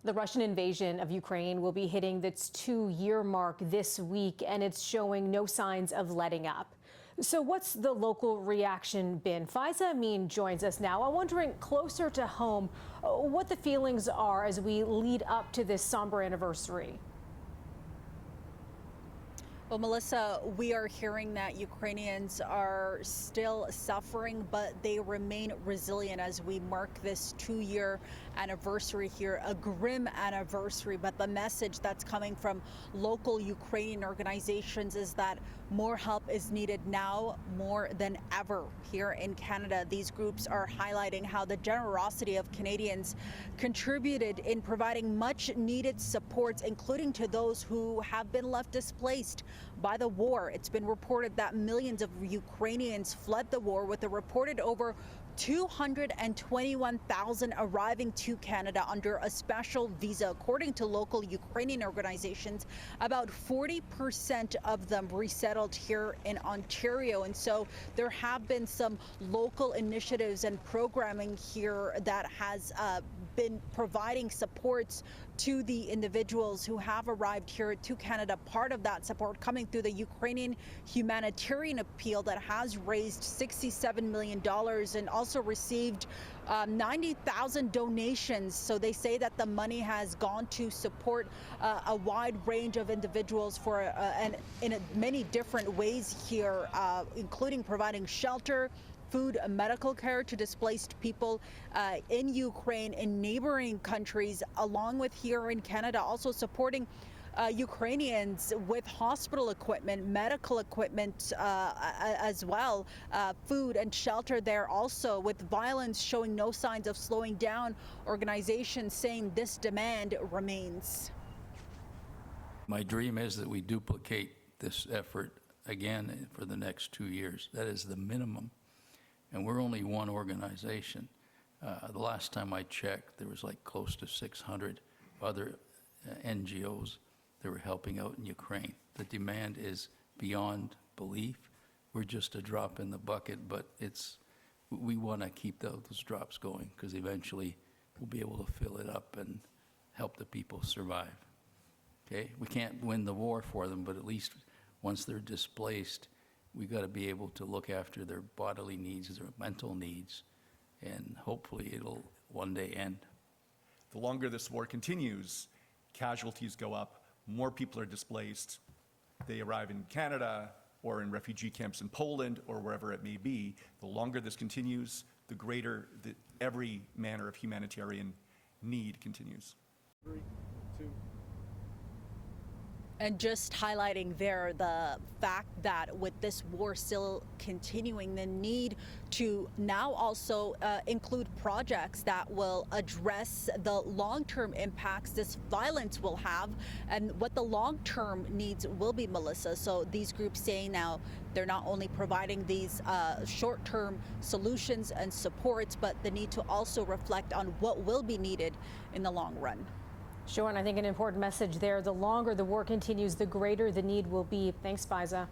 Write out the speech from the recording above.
The Russian invasion of Ukraine will be hitting its 2-year mark this week, and it's showing no signs of letting up. So what's the local reaction been? Faiza Amin joins us now. I'm wondering, closer to home, what the feelings are as we lead up to this somber anniversary. Well, Melissa, we are hearing that Ukrainians are still suffering, but they remain resilient as we mark this 2-year anniversary here, a grim anniversary. But the message that's coming from local Ukrainian organizations is that more help is needed now more than ever here in Canada. These groups are highlighting how the generosity of Canadians contributed in providing much needed supports, including to those who have been left displaced by the war. It's been reported that millions of Ukrainians fled the war, with a reported over 221,000 arriving to Canada under a special visa. According to local Ukrainian organizations, about 40% of them resettled here in Ontario. And so there have been some local initiatives and programming here that has been providing supports to the individuals who have arrived here to Canada. Part of that support coming through the Ukrainian humanitarian appeal that has raised $67 million and also received 90,000 donations. So they say that the money has gone to support a wide range of individuals for and in many different ways here, including providing shelter, food, medical care to displaced people in Ukraine, in neighboring countries, along with here in Canada, also supporting Ukrainians with hospital equipment, medical equipment as well, food and shelter there also. With violence showing no signs of slowing down, organizations saying this demand remains. My dream is that we duplicate this effort again for the next 2 years. That is the minimum. And we're only one organization. The last time I checked, there was like close to 600 other NGOs that were helping out in Ukraine. The demand is beyond belief. We're just a drop in the bucket, but we want to keep those drops going, because eventually we'll be able to fill it up and help the people survive. Okay? We can't win the war for them, but at least once they're displaced, we got to be able to look after their bodily needs, their mental needs, and hopefully it'll one day end. The longer this war continues, casualties go up, more people are displaced. They arrive in Canada or in refugee camps in Poland or wherever it may be. The longer this continues, the greater every manner of humanitarian need continues. 3, 2. And just highlighting there the fact that with this war still continuing, the need to now also include projects that will address the long-term impacts this violence will have and what the long-term needs will be, Melissa. So these groups saying now they're not only providing these short-term solutions and supports, but the need to also reflect on what will be needed in the long run. Sure, and I think an important message there, the longer the war continues, the greater the need will be. Thanks, Faiza.